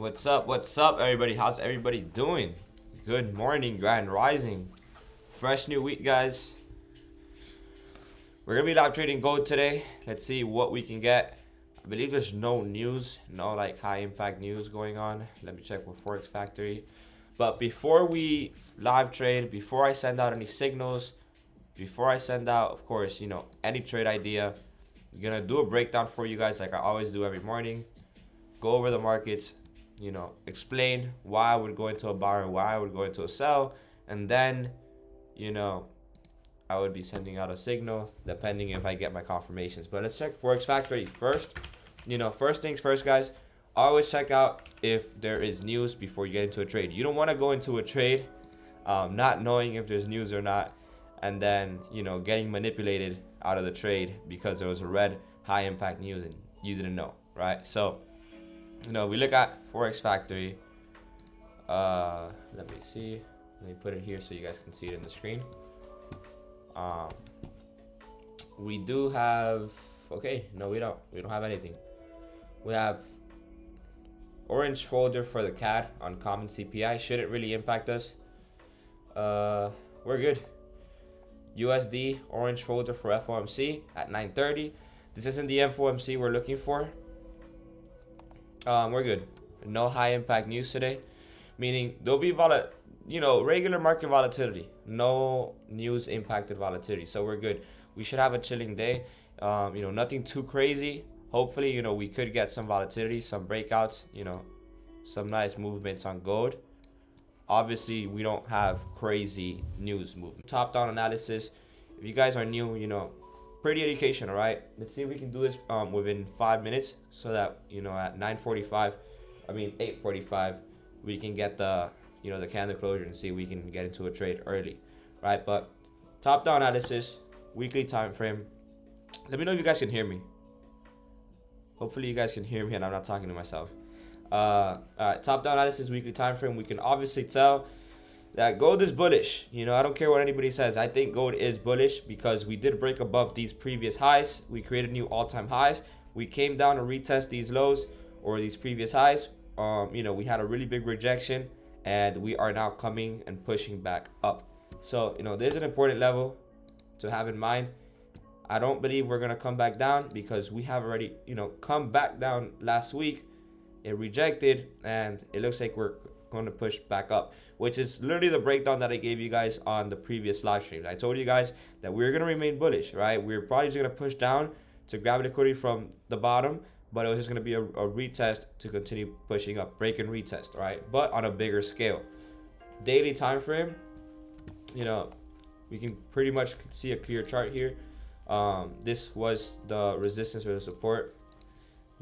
What's up, everybody? How's everybody doing? Good morning, Grand Rising. Fresh new week, guys. We're gonna be live trading gold today. Let's see what we can get. I believe there's no news, no like high impact news going on. Let me check with Forex Factory. But before we live trade, before I send out any signals, before I send out, of course, any trade idea, I'm gonna do a breakdown for you guys like I always do every morning. Go over the markets, explain why I would go into a buy or why I would go into a sell, and then, I would be sending out a signal depending if I get my confirmations. But let's check Forex Factory first. First things first, guys. Always check out if there is news before you get into a trade. You don't want to go into a trade not knowing if there's news or not, and then getting manipulated out of the trade because there was a red high impact news and you didn't know, right? So we look at Forex Factory. Let me see. Let me put it here so you guys can see it in the screen. We do have, okay, no, we don't have anything. We have orange folder for the CAD on common CPI. Shouldn't really impact us. We're good. USD orange folder for FOMC at 9:30. This isn't the FOMC we're looking for. We're good. No high impact news today, meaning there'll be regular market volatility, no news impacted volatility. So we're good. We should have a chilling day. Nothing too crazy. Hopefully, we could get some volatility, some breakouts, some nice movements on gold. Obviously, we don't have crazy news movement. Top down analysis. If you guys are new, pretty educational, right? Let's see if we can do this within 5 minutes so that at 8:45 we can get the the candle closure and see if we can get into a trade early, right? But top down analysis, weekly time frame. Let me know if you guys can hear me. Hopefully you guys can hear me and I'm not talking to myself. All right, top down analysis, weekly time frame. We can obviously tell that gold is bullish. I don't care what anybody says. I think gold is bullish because we did break above these previous highs. We created new all-time highs. We came down to retest these lows or these previous highs. We had a really big rejection and we are now coming and pushing back up. So, there's an important level to have in mind. I don't believe we're going to come back down because we have already, come back down last week. It rejected and it looks like we're going to push back up, which is literally the breakdown that I gave you guys on the previous live stream. I told you guys that we're going to remain bullish, right? We're probably just going to push down to grab liquidity from the bottom, but it was just going to be a retest to continue pushing up, break and retest, right? But on a bigger scale. Daily time frame, we can pretty much see a clear chart here. This was the resistance or the support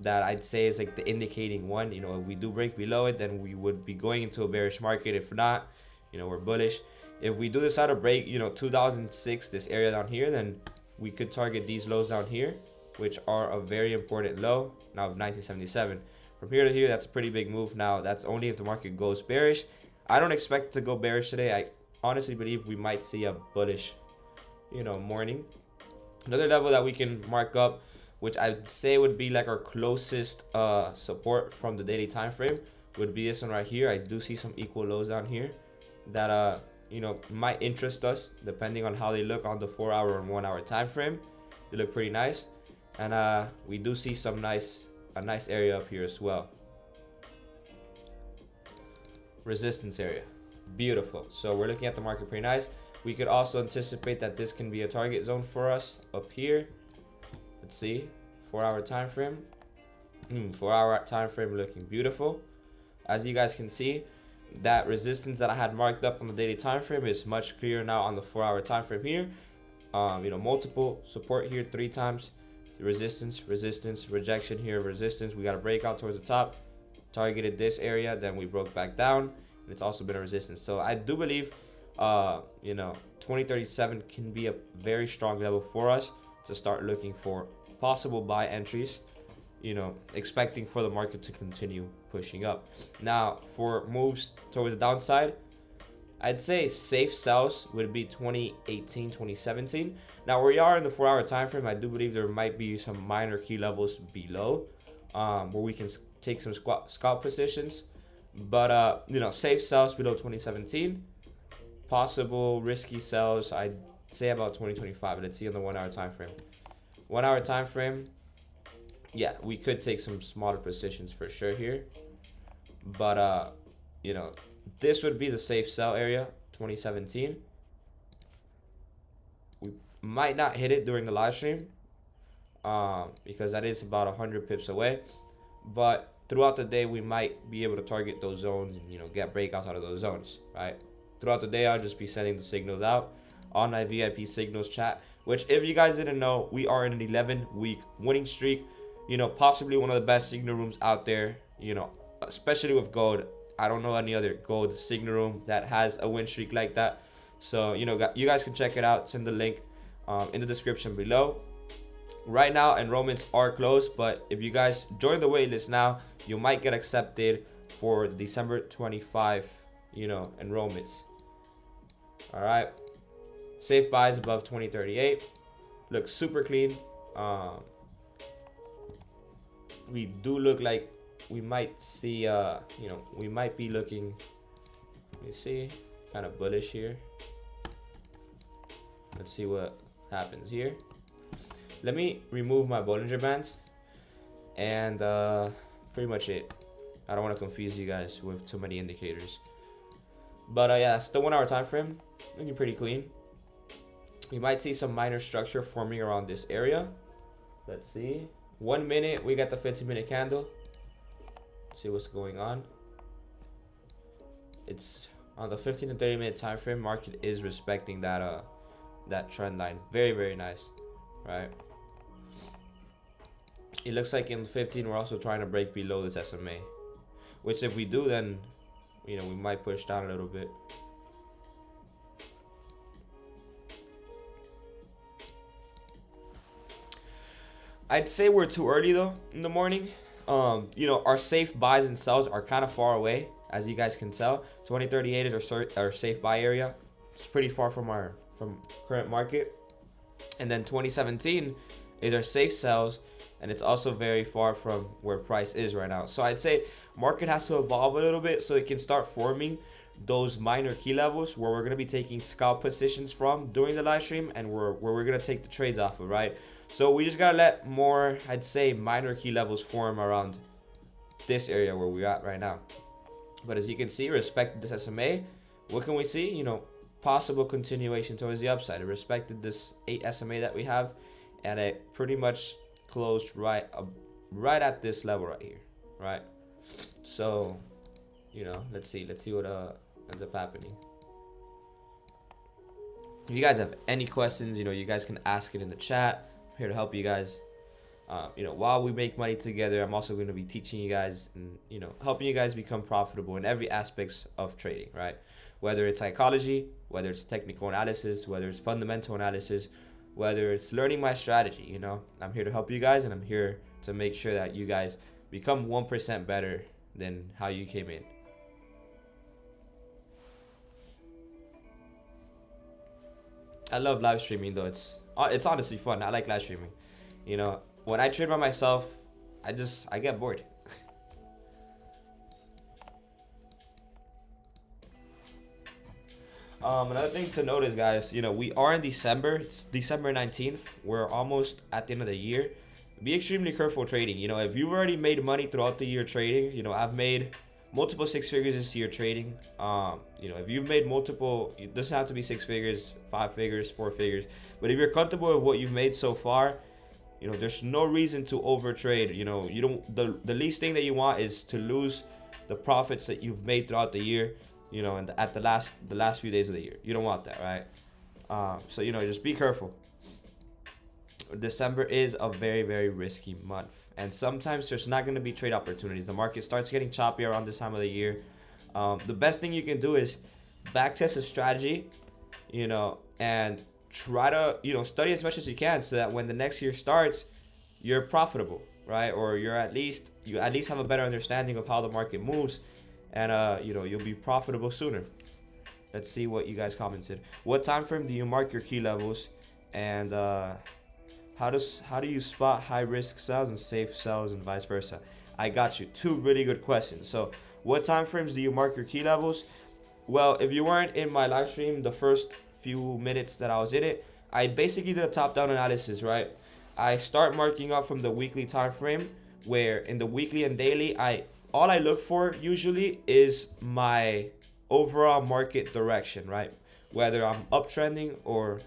that I'd say is like the indicating one. If we do break below it, then we would be going into a bearish market. If not, we're bullish. If we do decide to break 2006, this area down here, then we could target these lows down here, which are a very important low now of 1977. From here to here, that's a pretty big move. Now that's only if the market goes bearish. I don't expect it to go bearish today. I honestly believe we might see a bullish morning. Another level that we can mark up, which I'd say would be like our closest support from the daily time frame, would be this one right here. I do see some equal lows down here that might interest us depending on how they look on the 4-hour and 1-hour time frame. They look pretty nice, and we do see a nice area up here as well. Resistance area, beautiful. So we're looking at the market pretty nice. We could also anticipate that this can be a target zone for us up here. Let's see, 4-hour time frame. 4-hour time frame looking beautiful. As you guys can see, that resistance that I had marked up on the daily time frame is much clearer now on the 4-hour time frame here. Multiple support here 3 times. Resistance, rejection here, resistance. We got a breakout towards the top, targeted this area, then we broke back down, and it's also been a resistance. So I do believe 2037 can be a very strong level for us to start looking for possible buy entries, expecting for the market to continue pushing up. Now for moves towards the downside, I'd say safe sells would be 2018, 2017. Now where we are in the 4-hour time frame, I do believe there might be some minor key levels below where we can take some scalp positions. But safe sells below 2017. Possible risky sells, I'd say about 2025. Let's see on the 1 hour time frame. 1 hour time frame, yeah, we could take some smaller positions for sure here. But this would be the safe sell area, 2017. We might not hit it during the live stream, because that is about 100 pips away. But throughout the day, we might be able to target those zones and get breakouts out of those zones, right? Throughout the day, I'll just be sending the signals out on my VIP signals chat, which, if you guys didn't know, we are in an 11-week winning streak. Possibly one of the best signal rooms out there, especially with gold. I don't know any other gold signal room that has a win streak like that. So, you guys can check it out. Send the link in the description below. Right now, enrollments are closed, but if you guys join the waitlist now, you might get accepted for the December 25, enrollments. All right. Safe buys above 2038. Looks super clean. We do look like we might see, we might be looking, let me see, kind of bullish here. Let's see what happens here. Let me remove my Bollinger Bands, and pretty much it. I don't want to confuse you guys with too many indicators. But yeah, it's the 1 hour time frame, looking pretty clean. We might see some minor structure forming around this area. Let's see. 1 minute, we got the 15-minute candle. Let's see what's going on. It's on the 15 to 30-minute time frame. Market is respecting that that trend line. Very, very nice, right? It looks like in 15 we're also trying to break below this SMA, which if we do, then we might push down a little bit. I'd say we're too early though in the morning. Our safe buys and sells are kind of far away, as you guys can tell. 2038 is our safe buy area. It's pretty far from current market. And then 2017 is our safe sells, and it's also very far from where price is right now. So I'd say market has to evolve a little bit so it can start forming those minor key levels where we're going to be taking scalp positions from during the live stream, and where we're going to take the trades off of, right? So we just got to let more, I'd say, minor key levels form around this area where we're at right now. But as you can see, respected this SMA. What can we see? Possible continuation towards the upside. It respected this 8 SMA that we have, and it pretty much closed right at this level right here, right? So, let's see what ends up happening. If you guys have any questions, you guys can ask it in the chat. I'm here to help you guys. While we make money together, I'm also going to be teaching you guys and helping you guys become profitable in every aspects of trading, right? Whether it's psychology, whether it's technical analysis, whether it's fundamental analysis, whether it's learning my strategy. I'm here to help you guys, and I'm here to make sure that you guys become 1% better than how you came in. I love live streaming though. It's honestly fun. I like live streaming. When I trade by myself, I get bored. Another thing to notice, guys, we are in December. It's December 19th. We're almost at the end of the year. Be extremely careful trading. If you've already made money throughout the year trading, I've made multiple 6 figures this year trading. If you've made multiple, it doesn't have to be 6 figures, 5 figures, 4 figures. But if you're comfortable with what you've made so far, there's no reason to overtrade. The least thing that you want is to lose the profits that you've made throughout the year. And at the last few days of the year, you don't want that, right? So just be careful. December is a very, very risky month, and sometimes there's not going to be trade opportunities. The market starts getting choppy around this time of the year. The best thing you can do is backtest a strategy, and try to study as much as you can, so that when the next year starts, you're profitable, right? Or you at least have a better understanding of how the market moves, and you'll be profitable sooner. Let's see what you guys commented. What time frame do you mark your key levels, and how do you spot high risk sells and safe sells and vice versa? I got you. 2 really good questions. So What time frames do you mark your key levels? Well, if you weren't in my live stream the first few minutes that I was in it, I basically did a top-down analysis, right? I start marking up from the weekly time frame, where in the weekly and daily, all I look for usually is my overall market direction, right? Whether I'm uptrending or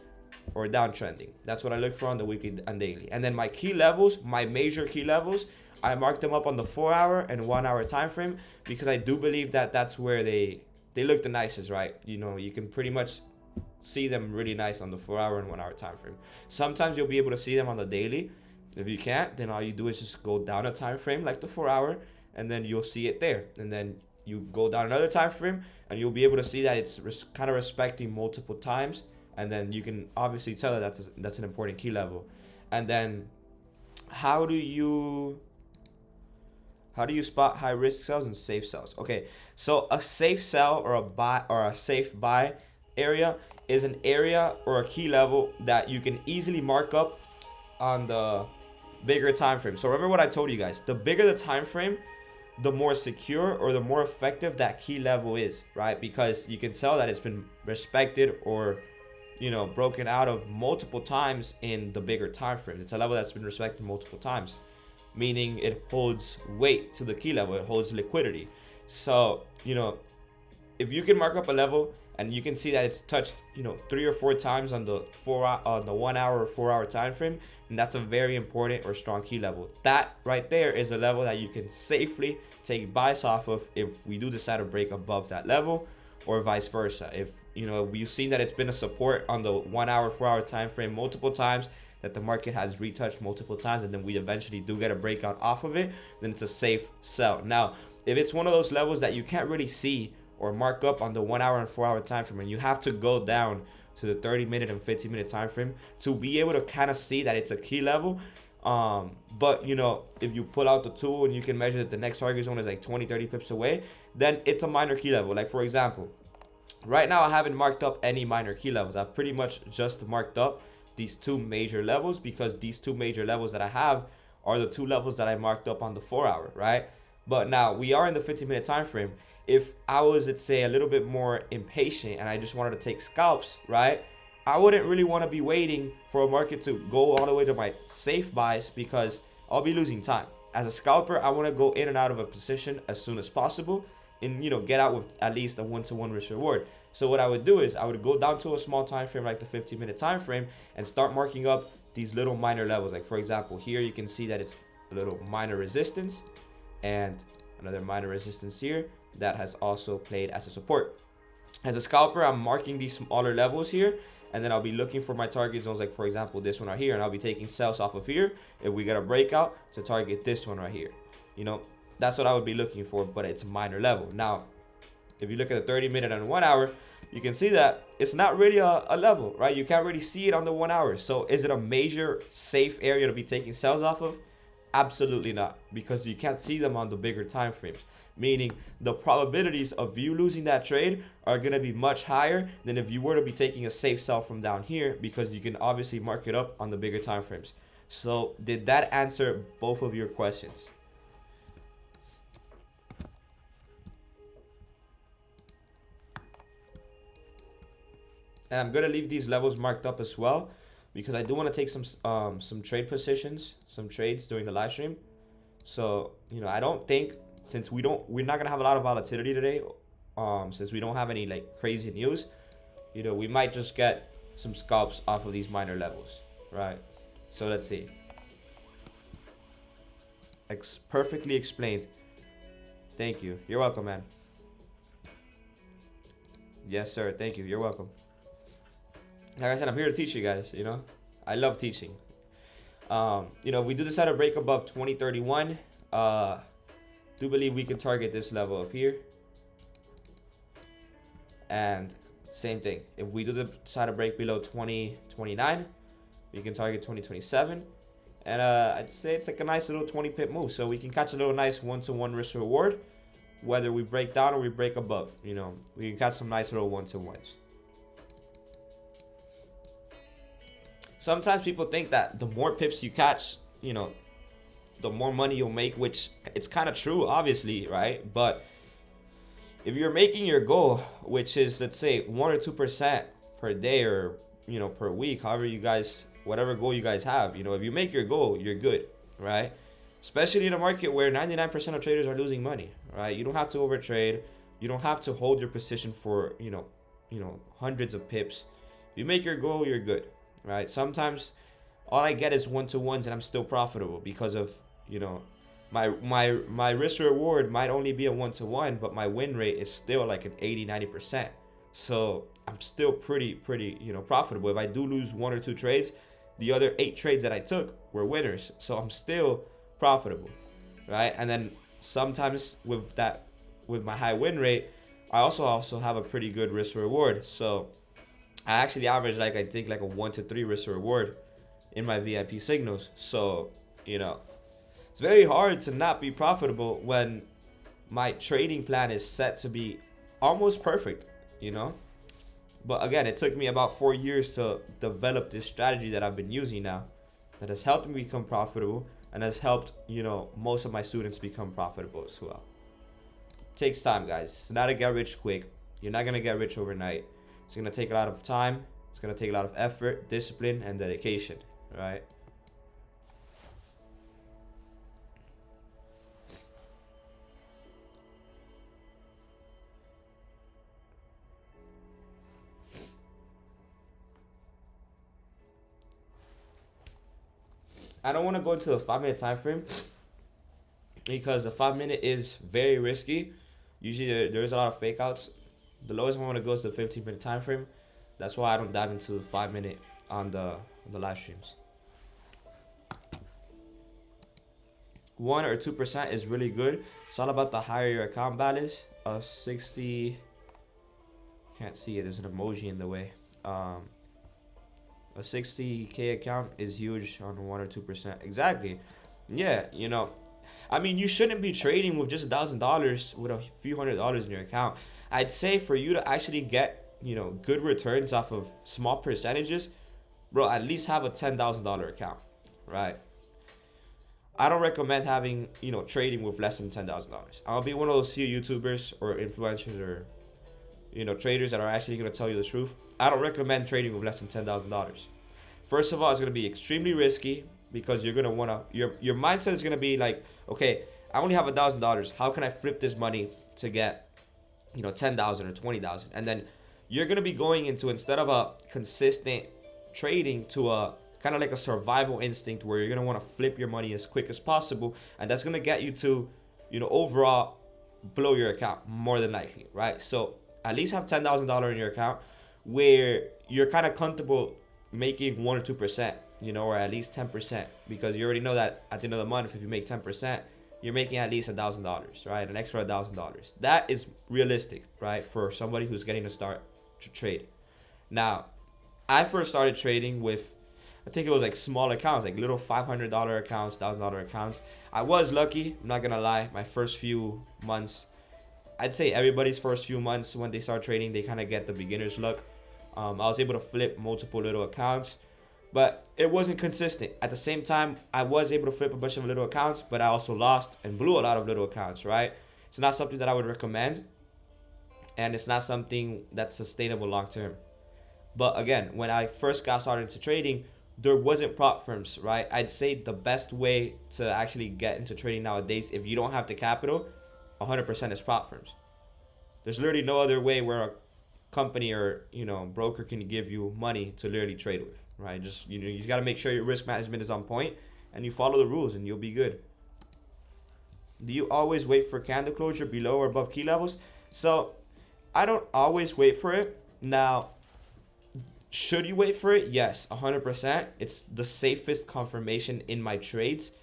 downtrending. That's what I look for on the weekly and daily. And then my key levels, my major key levels, I mark them up on the 4-hour and 1-hour time frame, because I do believe that that's where they look the nicest, right? You know, you can pretty much see them really nice on the 4-hour and 1-hour time frame. Sometimes you'll be able to see them on the daily. If you can't, then all you do is just go down a time frame like the 4-hour, and then you'll see it there. And then you go down another time frame, and you'll be able to see that it's kind of respecting multiple times. And then you can obviously tell that that's an important key level. And then how do you spot high risk sells and safe sells? Okay, so a safe sell or a buy or a safe buy area is an area or a key level that you can easily mark up on the bigger time frame. So remember what I told you guys, the bigger the time frame, the more secure or the more effective that key level is, right? Because you can tell that it's been respected or, you know, broken out of multiple times in the bigger time frame. It's a level that's been respected multiple times, meaning it holds weight to the key level, it holds liquidity. So, you know, if you can mark up a level and you can see that it's touched, you know, 3 or 4 times on the 1-hour or 4-hour time frame, and that's a very important or strong key level. That right there is a level that you can safely take buys off of if we do decide to break above that level, or vice versa. If, you know, if you've seen that it's been a support on the 1-hour, 4-hour time frame multiple times, that the market has retouched multiple times, and then we eventually do get a breakout off of it, then it's a safe sell. Now, if it's one of those levels that you can't really see or mark up on the 1-hour and 4-hour time frame, and you have to go down to the 30-minute and 15-minute time frame to be able to kind of see that it's a key level. But, you know, if you pull out the tool and you can measure that the next target zone is like 20-30 pips away, then it's a minor key level. Like, for example, right now I haven't marked up any minor key levels. I've pretty much just marked up these 2 major levels, because these 2 major levels that I have are the 2 levels that I marked up on the 4-hour, right? But now we are in the 15-minute time frame. If I was, let's say, a little bit more impatient and I just wanted to take scalps, right, I wouldn't really want to be waiting for a market to go all the way to my safe buys, because I'll be losing time. As a scalper, I want to go in and out of a position as soon as possible and, you know, get out with at least a 1-to-1 risk reward. So what I would do is I would go down to a small time frame like the 15-minute time frame and start marking up these little minor levels. Like, for example, here you can see that it's a little minor resistance and another minor resistance here that has also played as a support. As a scalper, I'm marking these smaller levels here, and then I'll be looking for my target zones, like, for example, this one right here, and I'll be taking sells off of here if we get a breakout to target this one right here. You know, that's what I would be looking for, but it's a minor level. Now, if you look at the 30-minute and 1-hour, you can see that it's not really a level, right? You can't really see it on the 1-hour. So is it a major safe area to be taking sells off of? Absolutely not, because you can't see them on the bigger time frames. Meaning the probabilities of you losing that trade are going to be much higher than if you were to be taking a safe sell from down here, because you can obviously mark it up on the bigger time frames. So did that answer both of your questions? And I'm going to leave these levels marked up as well, because I do want to take some trade positions, some trades during the live stream. So, you know, I don't think, since we're not gonna have a lot of volatility today, since we don't have any like crazy news, you know, we might just get some scalps off of these minor levels, right? So let's see. Perfectly explained. Thank you. You're welcome, man. Yes, sir. Thank you. You're welcome. Like I said, I'm here to teach you guys. You know, I love teaching. You know, if we do decide to break above 2031, do believe we can target this level up here. And same thing, if we do decide to break below 2029, we can target 2027. And I'd say it's like a nice little 20 pip move, so we can catch a little nice 1-to-1 risk reward, whether we break down or we break above. You know, we can catch some nice little 1-to-1s. Sometimes people think that the more pips you catch, you know, the more money you'll make, which it's kind of true, obviously, right? But if you're making your goal, which is, let's say, 1 or 2% per day, or per week, however you guys, whatever goal you guys have, if you make your goal, you're good, right? Especially in a market where 99% of traders are losing money, right? You don't have to overtrade. You don't have to hold your position for hundreds of pips. If you make your goal, you're good, right? Sometimes all I get is 1-to-1s and I'm still profitable because of my risk reward might only be a 1-to-1, but my win rate is still like an 80-90%. So I'm still pretty profitable. If I do lose 1 or 2 trades, the other 8 trades that I took were winners, so I'm still profitable, right? And then sometimes with my high win rate, I also have a pretty good risk reward. So I actually average I think like a 1-to-3 risk reward in my VIP signals. So it's very hard to not be profitable when my trading plan is set to be almost perfect, But again, it took me about 4 years to develop this strategy that I've been using now, that has helped me become profitable and has helped, most of my students become profitable as well. It takes time, guys. It's not a get rich quick. You're not going to get rich overnight. It's going to take a lot of time. It's going to take a lot of effort, discipline, and dedication, right? I don't want to go into the 5-minute time frame because the 5-minute is very risky. Usually there's a lot of fake outs. The lowest I want to go is the 15-minute time frame. That's why I don't dive into the 5-minute on the live streams. 1 or 2% is really good. It's all about the higher your account balance. 60, can't see it, there's an emoji in the way. A 60K account is huge on 1 or 2%. Exactly. Yeah, I mean, you shouldn't be trading with just $1,000 with a few $100s in your account. I'd say for you to actually get, good returns off of small percentages, bro, at least have a $10,000 account, right? I don't recommend having, trading with less than $10,000. I'll be one of those few YouTubers or influencers or traders that are actually going to tell you the truth. I don't recommend trading with less than $10,000. First of all, it's going to be extremely risky because you're going to want to, your mindset is going to be like, okay, I only have $1,000. How can I flip this money to get, 10,000 or 20,000? And then you're going to be going into, instead of a consistent trading, to a kind of like a survival instinct where you're going to want to flip your money as quick as possible. And that's going to get you to, overall blow your account more than likely, right? So at least have $10,000 in your account where you're kind of comfortable making 1 or 2%, or at least 10%, because you already know that at the end of the month, if you make 10%, you're making at least $1,000, right? An extra $1,000. That is realistic, right? For somebody who's getting to start to trade. Now, I first started trading with, I think it was like small accounts, like little $500 accounts, $1,000 accounts. I was lucky, I'm not gonna lie. My first few months, I'd say everybody's first few months when they start trading, they kind of get the beginner's luck. I was able to flip multiple little accounts, but it wasn't consistent. At the same time, I was able to flip a bunch of little accounts, but I also lost and blew a lot of little accounts, right? It's not something that I would recommend, and it's not something that's sustainable long term. But again, when I first got started into trading, there wasn't prop firms, right? I'd say the best way to actually get into trading nowadays, if you don't have the capital, 100% is prop firms. There's literally no other way where a company or broker can give you money to literally trade with, right? Just you got to make sure your risk management is on point and you follow the rules and you'll be good. Do you always wait for candle closure below or above key levels? So I don't always wait for it. Now, should you wait for it? Yes, 100%. It's the safest confirmation in my trades.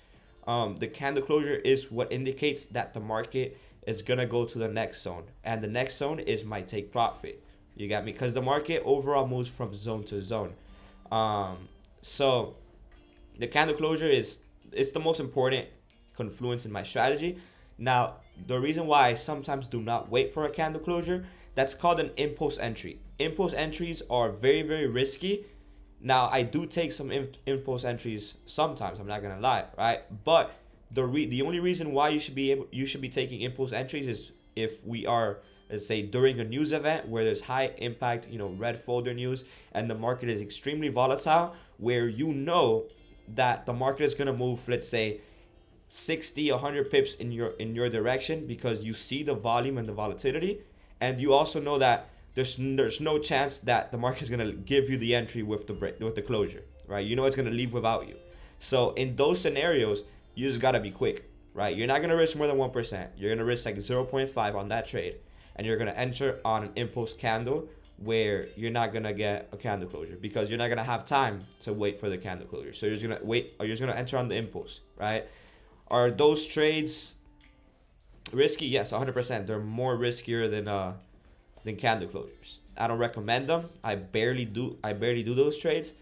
The candle closure is what indicates that the market is gonna go to the next zone, and the next zone is my take profit. You got me? Because the market overall moves from zone to zone. So the candle closure it's the most important confluence in my strategy. Now, the reason why I sometimes do not wait for a candle closure, that's called an impulse entry. Impulse entries are very, very risky. Now, I do take some impulse entries sometimes, I'm not gonna lie, right? But the only reason why you should be taking impulse entries is if we are let's say during a news event where there's high impact, red folder news, and the market is extremely volatile, where that the market is going to move, let's say 60, 100 pips in your direction, because you see the volume and the volatility, and you also know that there's no chance that the market is going to give you the entry with the closure, right? It's going to leave without you. So in those scenarios, you just got to be quick, right? You're not going to risk more than 1%. You're going to risk like 0.5 on that trade, and you're going to enter on an impulse candle where you're not going to get a candle closure, because you're not going to have time to wait for the candle closure. So you're just going to wait, or you're just going to enter on the impulse, right? Are those trades risky? Yes, 100%. They're more riskier than candle closures. I don't recommend them. I barely do those trades,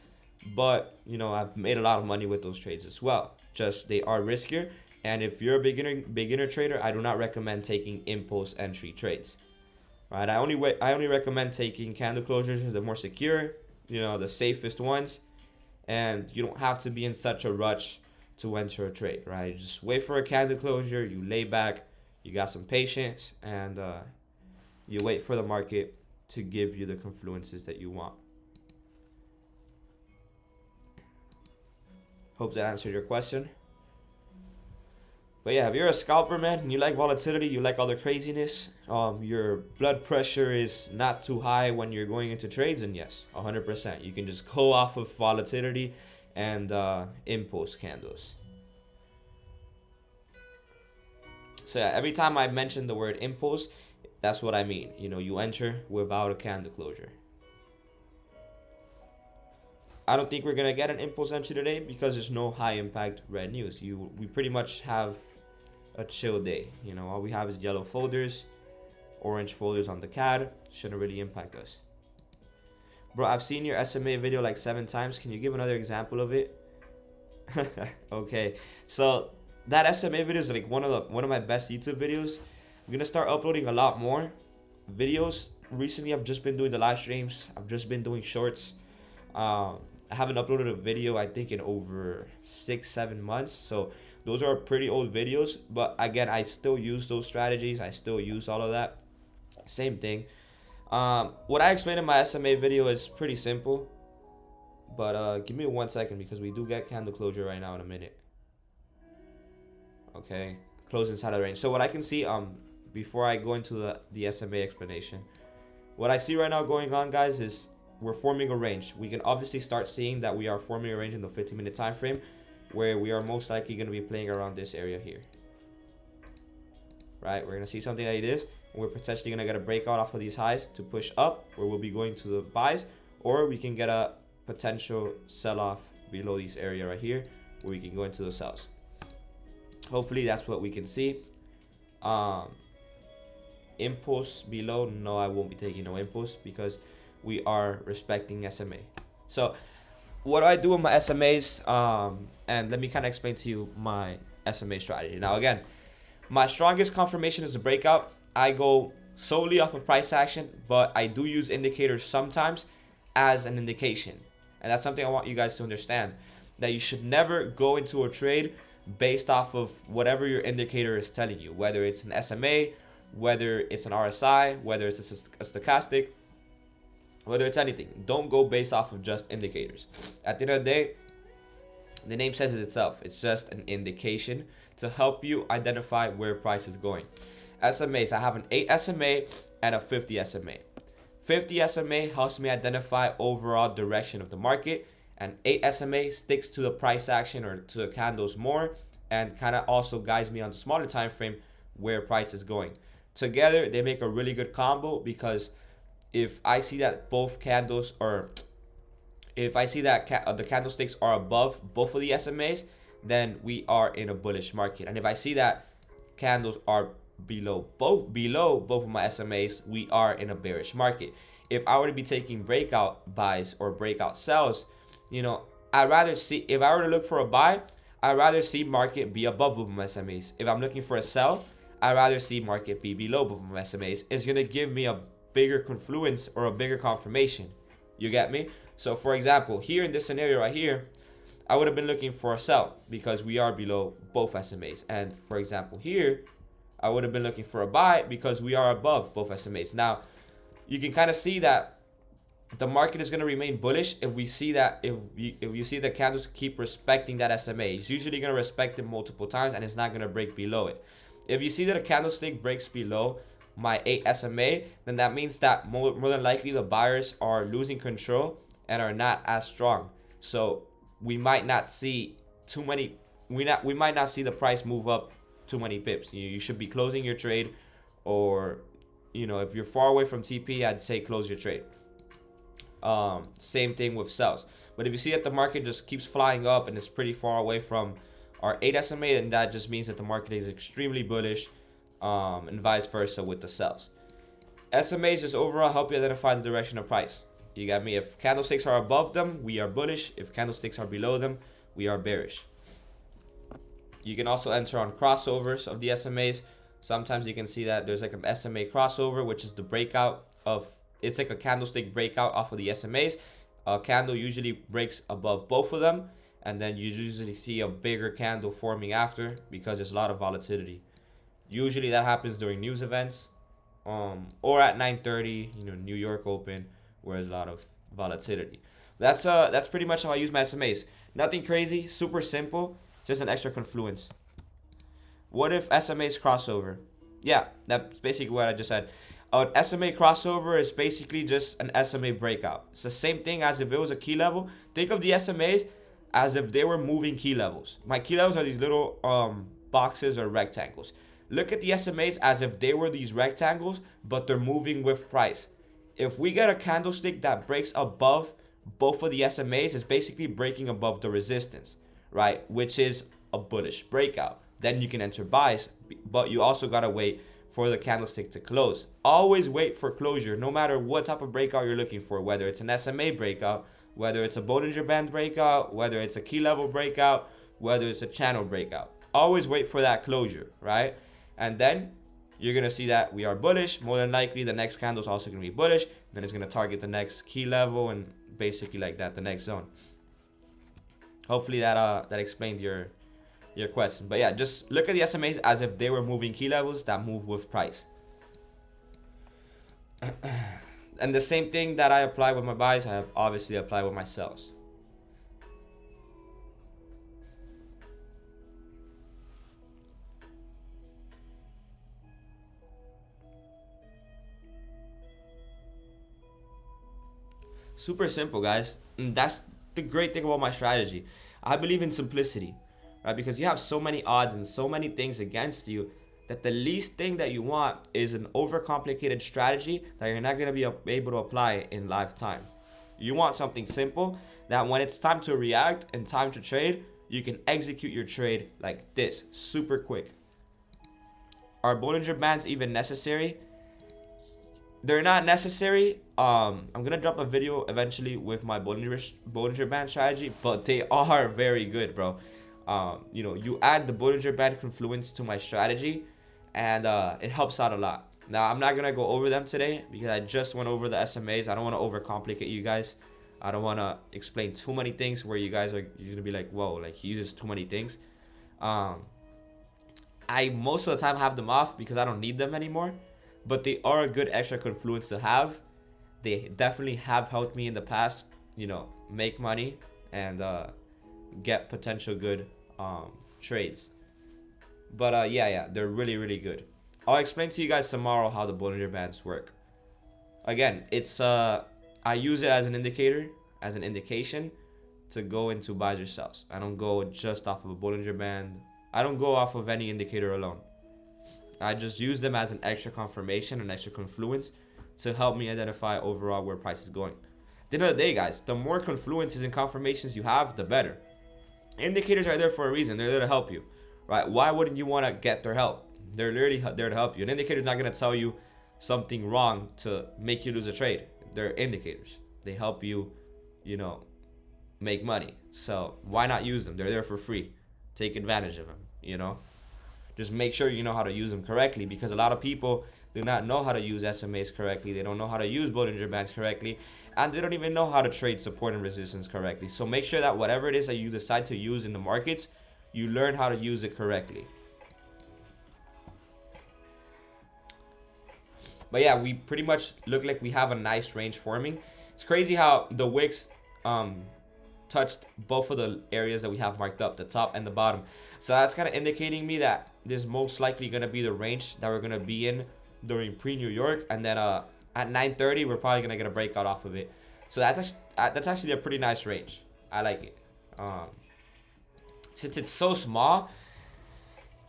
but I've made a lot of money with those trades as well. Just they are riskier, and if you're a beginner trader, I do not recommend taking impulse entry trades. Right? I only recommend taking candle closures. They're more secure, the safest ones, and you don't have to be in such a rush to enter a trade, right? You just wait for a candle closure, you lay back, you got some patience, and you wait for the market to give you the confluences that you want. Hope that answered your question. But yeah, if you're a scalper, man, and you like volatility, you like all the craziness, your blood pressure is not too high when you're going into trades, and yes, 100%. You can just go off of volatility and impulse candles. So yeah, every time I mention the word impulse, that's what I mean. You enter without a candle closure. I don't think we're gonna get an impulse entry today because there's no high impact red news. We pretty much have a chill day. All we have is yellow folders, orange folders on the CAD. Shouldn't really impact us. Bro, I've seen your SMA video like 7 times. Can you give another example of it? Okay, so that SMA video is like one of my best YouTube videos. I'm gonna start uploading a lot more videos. Recently, I've just been doing the live streams. I've just been doing shorts. I haven't uploaded a video, I think, in over 6-7 months. So those are pretty old videos. But again, I still use those strategies. I still use all of that. Same thing. What I explained in my SMA video is pretty simple. But give me 1 second, because we do get candle closure right now in a minute. Okay, close inside of the range. So what I can see, before I go into the SMA explanation, what I see right now going on, guys, is we're forming a range. We can obviously start seeing that we are forming a range in the 15-minute time frame, where we are most likely going to be playing around this area here. Right, we're going to see something like this, and we're potentially going to get a breakout off of these highs to push up, where we'll be going to the buys, or we can get a potential sell-off below this area right here, where we can go into the sells. Hopefully that's what we can see. Impulse below, no, I won't be taking no impulse, because we are respecting SMA. So what do I do with my SMAs? And let me kind of explain to you my SMA strategy. Now again, my strongest confirmation is a breakout. I go solely off of price action, but I do use indicators sometimes as an indication. And that's something I want you guys to understand, that you should never go into a trade based off of whatever your indicator is telling you, whether it's an SMA, whether it's an RSI, whether it's a stochastic, whether it's anything. Don't go based off of just indicators. At the end of the day, the name says it itself. It's just an indication to help you identify where price is going. SMAs, I have an 8 SMA and a 50 SMA. 50 SMA helps me identify overall direction of the market, and 8 SMA sticks to the price action or to the candles more, and kind of also guides me on the smaller time frame where price is going. Together, they make a really good combo, because if I see that both candles are, if I see that the candlesticks are above both of the SMAs, then we are in a bullish market. And if I see that candles are below both of my SMAs, we are in a bearish market. If I were to be taking breakout buys or breakout sells, I'd rather see, if I were to look for a buy, I'd rather see market be above both of my SMAs. If I'm looking for a sell, I'd rather see market be below both of my SMAs. It's going to give me a bigger confluence or a bigger confirmation. You get me? So for example, here in this scenario right here, I would have been looking for a sell because we are below both SMAs. And for example, here I would have been looking for a buy because we are above both SMAs. Now, you can kind of see that the market is going to remain bullish if we see that if you see the candles keep respecting that SMA. It's usually going to respect it multiple times and it's not going to break below it. If you see that a candlestick breaks below my 8 SMA, then that means that more than likely the buyers are losing control and are not as strong. So we might not see too many, we might not see the price move up too many pips. You should be closing your trade, or if you're far away from TP, I'd say close your trade. Same thing with sells. But if you see that the market just keeps flying up and it's pretty far away from our 8 SMA, then that just means that the market is extremely bullish, and vice versa with the sells. SMAs just overall help you identify the direction of price. You got me? If candlesticks are above them, we are bullish. If candlesticks are below them, we are bearish. You can also enter on crossovers of the SMAs. Sometimes you can see that there's like an SMA crossover, which is the breakout of, it's like a candlestick breakout off of the SMAs. A candle usually breaks above both of them, and then you usually see a bigger candle forming after because there's a lot of volatility. Usually that happens during news events, or at 9:30, New York Open, where there's a lot of volatility. That's pretty much how I use my SMAs. Nothing crazy, super simple, just an extra confluence. What if SMAs crossover? Yeah, that's basically what I just said. An SMA crossover is basically just an SMA breakout. It's the same thing as if it was a key level. Think of the SMAs as if they were moving key levels. My key levels are these little boxes or rectangles. Look at the SMAs as if they were these rectangles, but they're moving with price. If we get a candlestick that breaks above both of the SMAs, it's basically breaking above the resistance, right? Which is a bullish breakout. Then you can enter buys, but you also gotta wait for the candlestick to close. Always wait for closure, no matter what type of breakout you're looking for, whether it's an SMA breakout, whether it's a Bollinger Band breakout, whether it's a key level breakout, whether it's a channel breakout. Always wait for that closure, right? And then you're going to see that we are bullish. More than likely, the next candle is also going to be bullish. Then it's going to target the next key level and basically like that, the next zone. Hopefully that explained your question. But yeah, just look at the SMAs as if they were moving key levels that move with price. And the same thing that I apply with my buys, I obviously apply with my sells. Super simple, guys. And that's the great thing about my strategy. I believe in simplicity, right? Because you have so many odds and so many things against you that the least thing that you want is an overcomplicated strategy that you're not going to be able to apply in live time. You want something simple that when it's time to react and time to trade, you can execute your trade like this, super quick. Are Bollinger Bands even necessary? They're not necessary. I'm gonna drop a video eventually with my Bollinger Band strategy, but they are very good, bro. You add the Bollinger Band confluence to my strategy, and it helps out a lot. Now, I'm not gonna go over them today because I just went over the SMAs. I don't want to overcomplicate you guys. I don't want to explain too many things where you're gonna be like, whoa, like he uses too many things. I most of the time have them off because I don't need them anymore, but they are a good extra confluence to have. They definitely have helped me in the past, make money and get potential good trades. But yeah, they're really, really good. I'll explain to you guys tomorrow how the Bollinger Bands work. Again, it's I use it as an indicator, as an indication to go into buys or sells. I don't go just off of a Bollinger Band. I don't go off of any indicator alone. I just use them as an extra confirmation, an extra confluence to help me identify overall where price is going. At the end of the day, guys, the more confluences and confirmations you have, the better. Indicators are there for a reason. They're there to help you, right? Why wouldn't you want to get their help? They're literally there to help you. An indicator is not going to tell you something wrong to make you lose a trade. They're indicators. They help you, make money. So why not use them? They're there for free. Take advantage of them, Just make sure you know how to use them correctly, because a lot of people do not know how to use SMAs correctly. They don't know how to use Bollinger Bands correctly, and they don't even know how to trade support and resistance correctly. So make sure that whatever it is that you decide to use in the markets, you learn how to use it correctly. But yeah, we pretty much look like we have a nice range forming. It's crazy how the wicks touched both of the areas that we have marked up, the top and the bottom. So that's kind of indicating me that this is most likely going to be the range that we're going to be in during pre-New York. And then at 9:30, we're probably going to get a breakout off of it. So that's actually a pretty nice range. I like it. Since it's so small,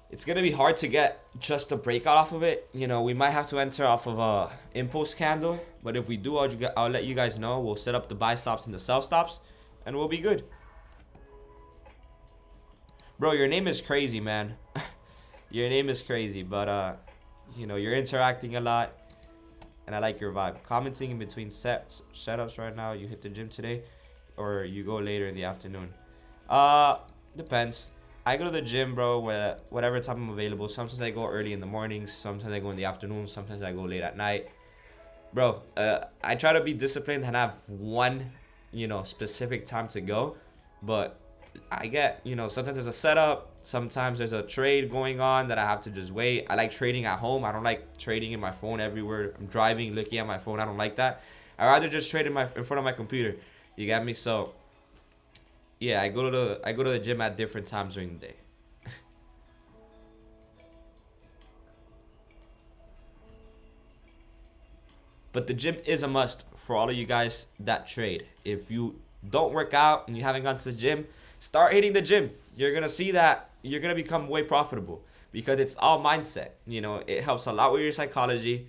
it's going to be hard to get just a breakout off of it. You know, we might have to enter off of a impulse candle. But if we do, I'll let you guys know. We'll set up the buy stops and the sell stops, and we'll be good. Bro, your name is crazy, man. Your name is crazy, but you know, you're interacting a lot, and I like your vibe. Commenting in between setups right now. You hit the gym today, or you go later in the afternoon? Depends. I go to the gym, bro, whatever time I'm available. Sometimes I go early in the mornings. Sometimes I go in the afternoon. Sometimes I go late at night. Bro, I try to be disciplined and have one, you know, specific time to go. But I get, you know, sometimes there's a setup. Sometimes there's a trade going on that I have to just wait. I like trading at home. I don't like trading in my phone everywhere. I'm driving, looking at my phone. I don't like that. I rather just trade in front of my computer. You get me? So yeah, I go to the gym at different times during the day. But the gym is a must for all of you guys that trade. If you don't work out and you haven't gone to the gym, start hitting the gym. You're gonna see that you're gonna become way profitable because it's all mindset. You know, it helps a lot with your psychology.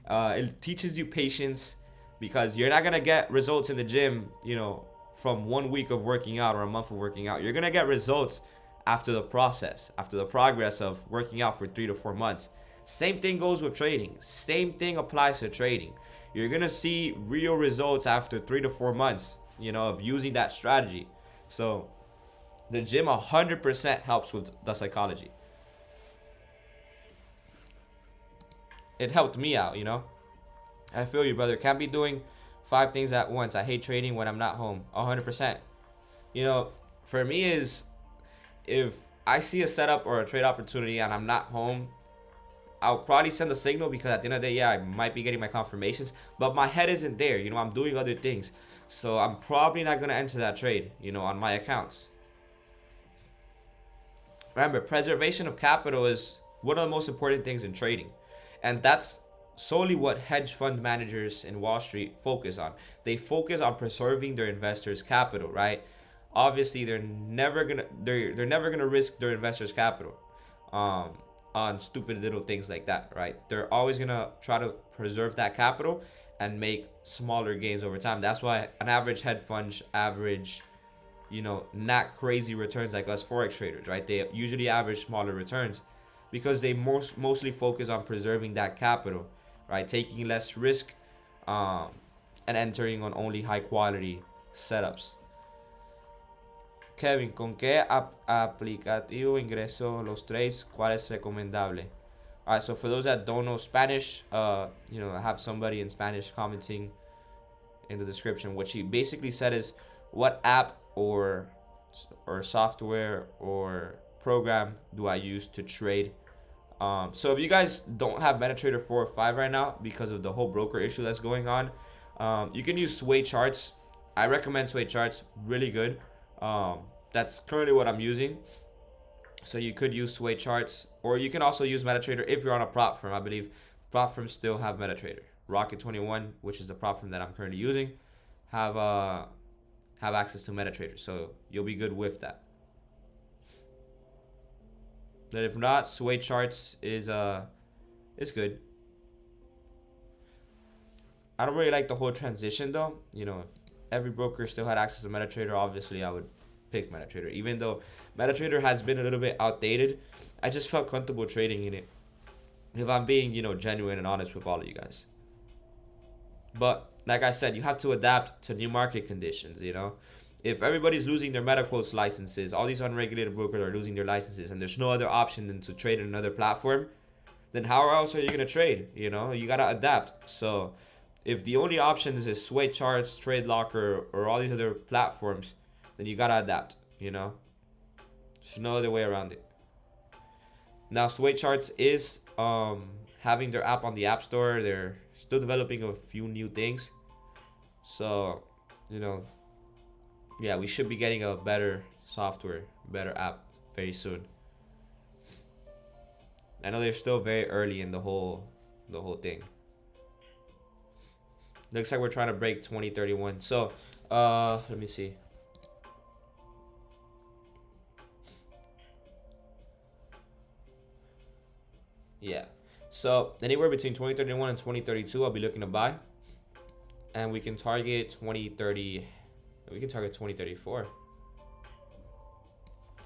It teaches you patience because you're not gonna get results in the gym, you know, from 1 week of working out or a month of working out. You're gonna get results after the process, after the progress of working out for 3 to 4 months. Same thing goes with trading. Same thing applies to trading. You're gonna see real results after 3 to 4 months, you know, of using that strategy. So the gym 100% helps with the psychology. It helped me out, you know. I feel you, brother. Can't be doing 5 things at once. I hate trading when I'm not home. 100%. You know, for me is if I see a setup or a trade opportunity and I'm not home, I'll probably send a signal because at the end of the day, yeah, I might be getting my confirmations, but my head isn't there. You know, I'm doing other things. So I'm probably not going to enter that trade, you know, on my accounts. Remember, preservation of capital is one of the most important things in trading. And that's solely what hedge fund managers in Wall Street focus on. They focus on preserving their investors' capital, right? Obviously, they're never gonna risk their investors' capital on stupid little things like that, right? They're always gonna try to preserve that capital and make smaller gains over time. That's why an average hedge fund average, you know, not crazy returns like us Forex traders, right? They usually average smaller returns because they mostly focus on preserving that capital, right? Taking less risk and entering on only high quality setups. Kevin, ¿con qué aplicativo ingreso los trades? ¿Cuál es recomendable? Alright, so for those that don't know Spanish, you know, I have somebody in Spanish commenting in the description. What she basically said is, what app or software or program do I use to trade? So if you guys don't have MetaTrader 4 or 5 right now because of the whole broker issue that's going on, you can use Sway Charts. I recommend Sway Charts, really good. That's currently what I'm using. So you could use Sway Charts, or you can also use MetaTrader if you're on a prop firm. I believe prop firms still have MetaTrader. Rocket 21, which is the prop firm that I'm currently using, have access to MetaTrader, so you'll be good with that. But if not, Sway Charts is good. I don't really like the whole transition though. You know, if every broker still had access to MetaTrader, obviously I would pick MetaTrader. Even though MetaTrader has been a little bit outdated, I just felt comfortable trading in it. If I'm being, you know, genuine and honest with all of you guys. But like I said, you have to adapt to new market conditions, you know. If everybody's losing their MetaQuotes licenses, all these unregulated brokers are losing their licenses, and there's no other option than to trade in another platform, then how else are you going to trade? You know, you got to adapt. So if the only options is Sway Charts, Trade Locker, or all these other platforms, then you got to adapt, you know. There's no other way around it. Now, Sway Charts is having their app on the App Store. They're still developing a few new things. So, you know, yeah, we should be getting a better software, better app very soon. I know they're still very early in the whole thing. Looks like we're trying to break 2031. So, let me see. Yeah. So, anywhere between 2031 and 2032, I'll be looking to buy. And we can target 2030. We can target 2034.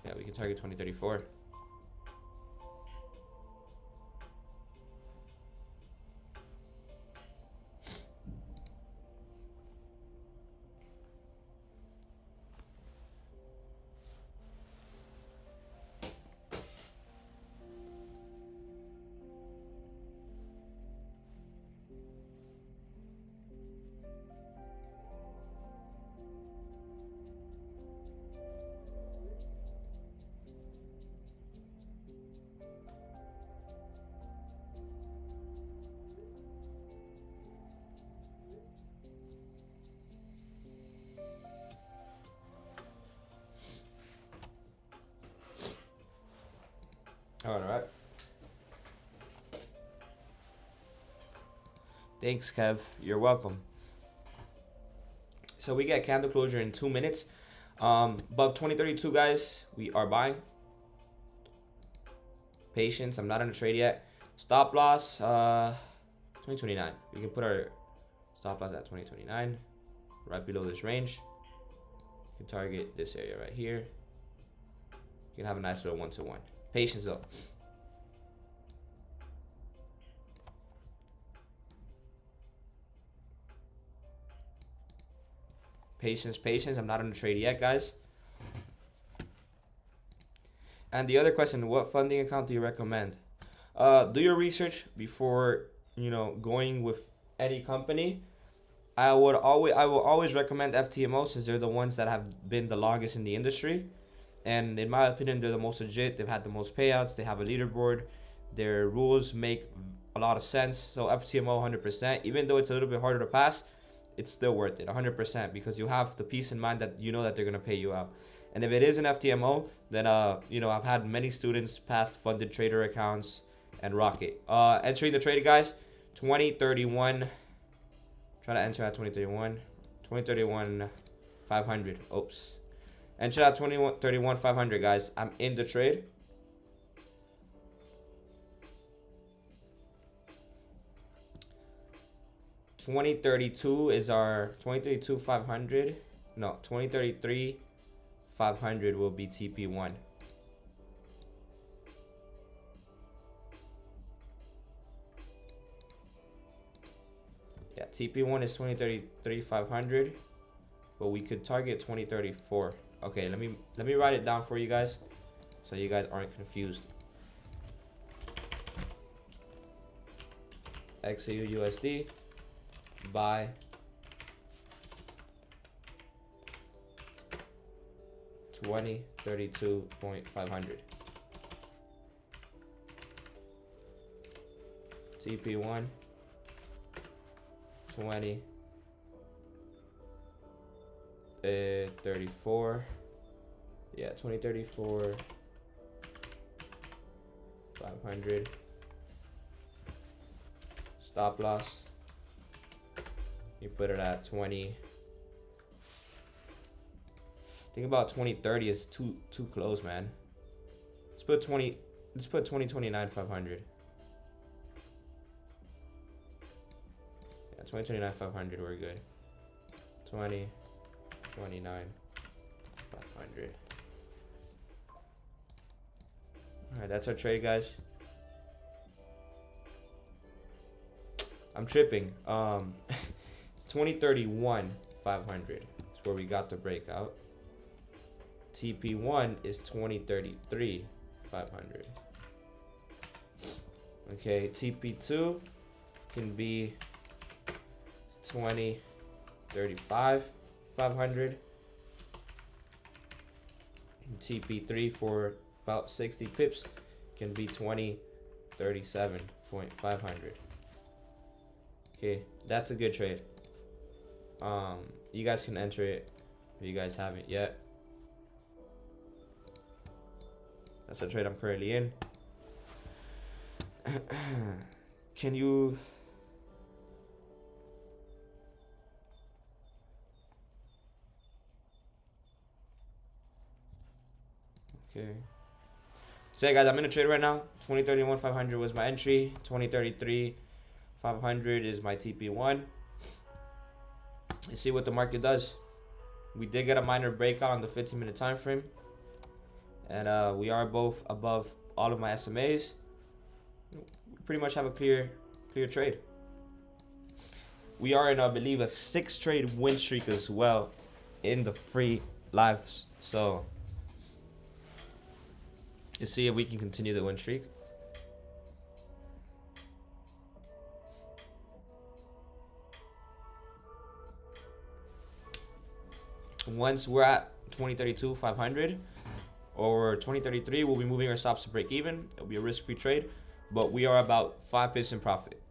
Yeah, we can target 2034. All right. Thanks, Kev. You're welcome. So we get candle closure in 2 minutes. Above 2032, guys, we are buying. Patience. I'm not in a trade yet. Stop loss, 2029. We can put our stop loss at 2029, right below this range. You can target this area right here. You can have a nice little one-to-one. Patience though. Patience, patience. I'm not in the trade yet, guys. And the other question, what funding account do you recommend? Do your research before, you know, going with any company. I will always recommend FTMO since they're the ones that have been the longest in the industry. And in my opinion, they're the most legit. They've had the most payouts. They have a leaderboard. Their rules make a lot of sense. So FTMO 100%. Even though it's a little bit harder to pass, it's still worth it 100% because you have the peace in mind that you know that they're going to pay you out. And if it is an FTMO, then you know, I've had many students pass funded trader accounts and rock it. Entering the trade, guys, 2031. Try to enter at 2031. 2031 500. Oops. Enter at 2031 500, guys. I'm in the trade. $2032 is our 2032 500. No, 2033 500 will be TP1. Yeah, TP1 is 2033 500, but we could target 2034. Okay, let me write it down for you guys so you guys aren't confused. XAU USD buy 2032.500. TP1 20 34. Yeah, 2034 500. Stop loss, you put it at 20. Think about 2030 is too close, man. Let's put 2029 500. Yeah, 2029 500, we're good. 2029 500. All right, that's our trade, guys. I'm tripping. It's 2031 500. That's where we got the breakout. TP1 is 2033 500. Okay, TP2 can be 2035 500. And TP3 for about 60 pips can be 2037 0.500. Okay, that's a good trade. You guys can enter it if you guys haven't yet. That's the trade I'm currently in. Can you... Okay. So yeah, guys, I'm in a trade right now. 2031 500 was my entry. 2033 500 is my TP1. Let's see what the market does. We did get a minor breakout on the 15-minute time frame, and we are both above all of my SMAs. We pretty much have a clear trade. We are in, I believe, a 6-trade win streak as well in the free lives. So let's see if we can continue the win streak. Once we're at 2032 500 or 2033, we'll be moving our stops to break even. It'll be a risk-free trade, but we are about 5 pips in profit.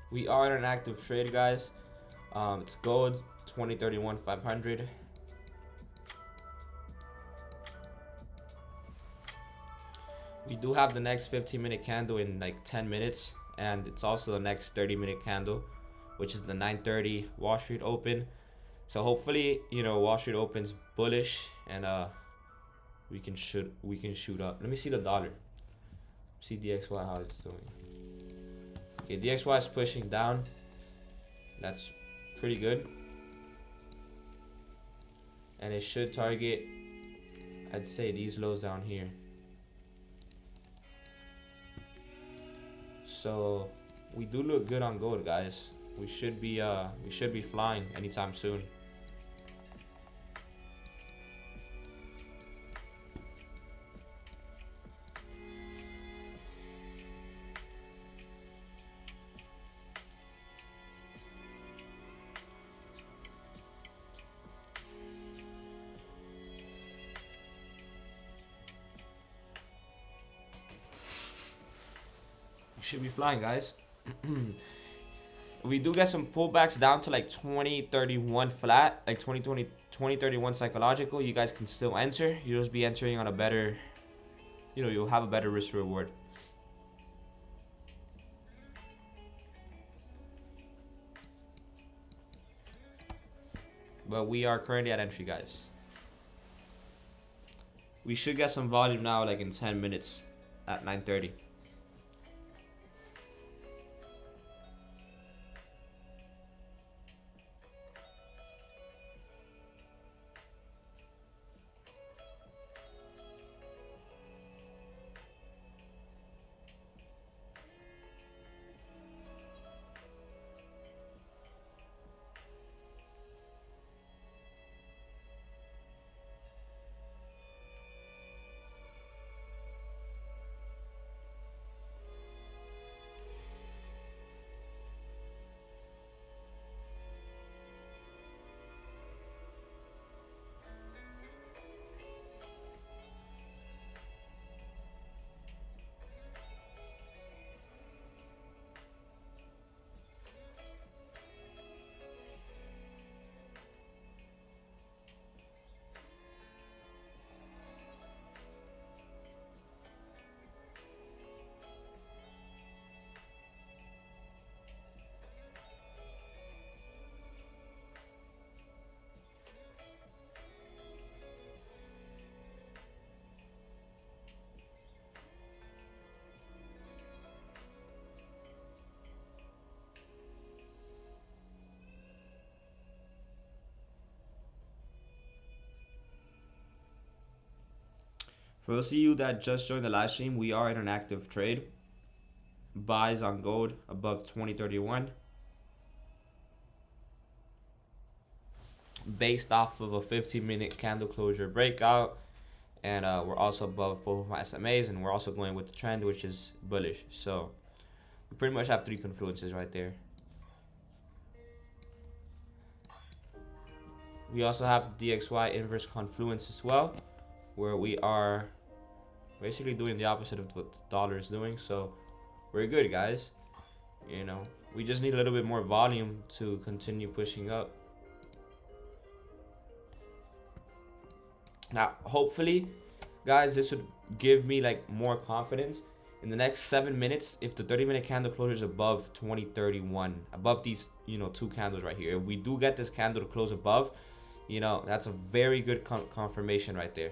We are in an active trade, guys. It's gold 2031 500. We do have the next 15-minute candle in like 10 minutes, and it's also the next 30-minute candle, which is the 9:30 Wall Street open. So hopefully, you know, Wall Street opens bullish, and we can shoot up. Let me see the dollar. See DXY how it's doing. Okay, DXY is pushing down. That's pretty good. And it should target, I'd say, these lows down here. So we do look good on gold, guys. We should be flying anytime soon. Should be flying, guys. We do get some pullbacks down to like 2031 flat, like 2031 psychological. You guys can still enter. You'll just be entering on a better, you know, you'll have a better risk reward. But we are currently at entry, guys. We should get some volume now, like in 10 minutes at 9:30. For those of you that just joined the live stream, we are in an active trade. Buys on gold above 2031. Based off of a 15-minute candle closure breakout. And we're also above both of my SMAs, and we're also going with the trend, which is bullish. So we pretty much have three confluences right there. We also have DXY inverse confluence as well, where we are basically doing the opposite of what the dollar is doing. So we're good, guys. You know, we just need a little bit more volume to continue pushing up. Now, hopefully, guys, this would give me like more confidence in the next 7 minutes. If the 30-minute candle closure is above 2031, above these, you know, two candles right here, if we do get this candle to close above, you know, that's a very good confirmation right there.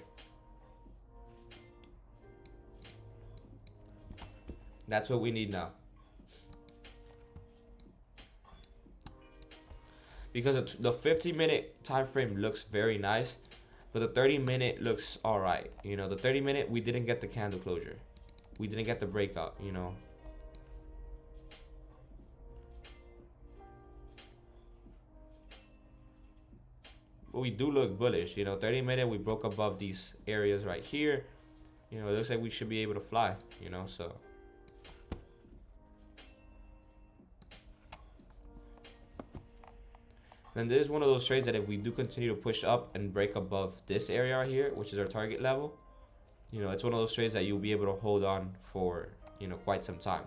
That's what we need now. Because the 15-minute time frame looks very nice, but the 30-minute looks all right. You know, the 30-minute, we didn't get the candle closure. We didn't get the breakout, you know. But we do look bullish. You know, 30-minute, we broke above these areas right here. You know, it looks like we should be able to fly, you know, so. Then this is one of those trades that if we do continue to push up and break above this area right here, which is our target level, you know, it's one of those trades that you'll be able to hold on for, you know, quite some time.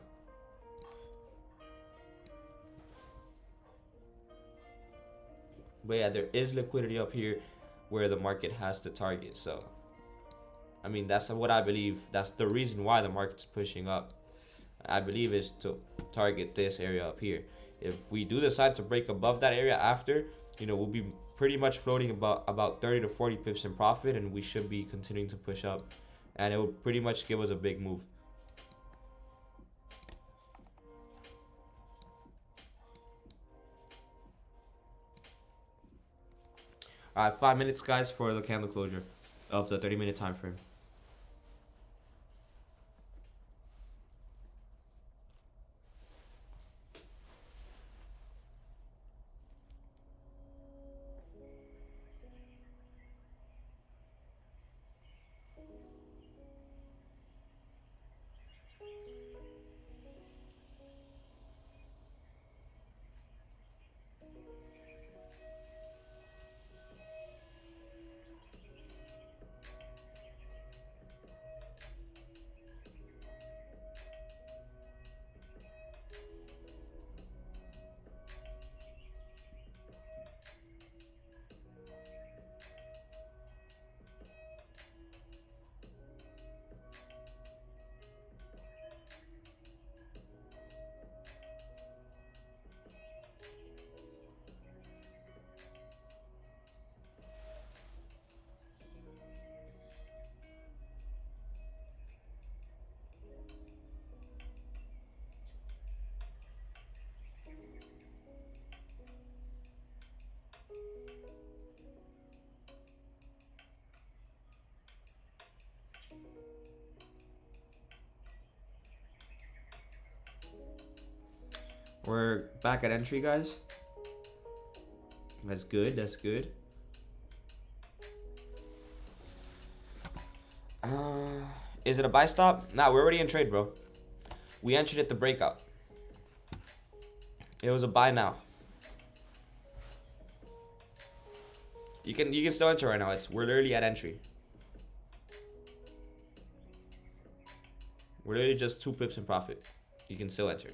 But yeah, there is liquidity up here where the market has to target. So, I mean, that's what I believe. That's the reason why the market's pushing up. I believe is to target this area up here. If we do decide to break above that area after, you know, we'll be pretty much floating about 30 to 40 pips in profit, and we should be continuing to push up, and it will pretty much give us a big move. All right, 5 minutes, guys, for the candle closure of the 30-minute time frame. We're back at entry, guys. That's good. That's good. Is it a buy stop? Nah, we're already in trade, bro. We entered at the breakout. It was a buy now. You can still enter right now. We're literally at entry. We're literally just 2 pips in profit. You can still enter.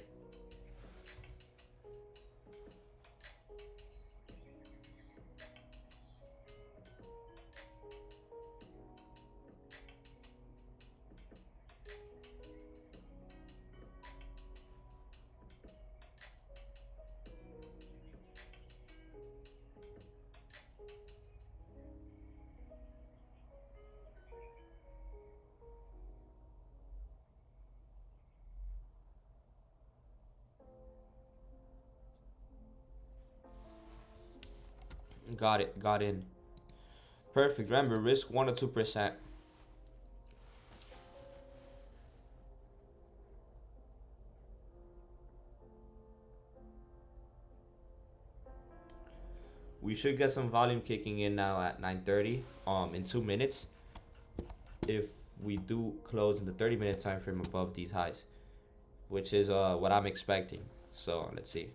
Got it. Got in. Perfect. Remember, risk 1 or 2%. we should get some volume kicking in now at 9:30 in 2 minutes if we do close in the 30-minute time frame above these highs, which is what I'm expecting. So let's see.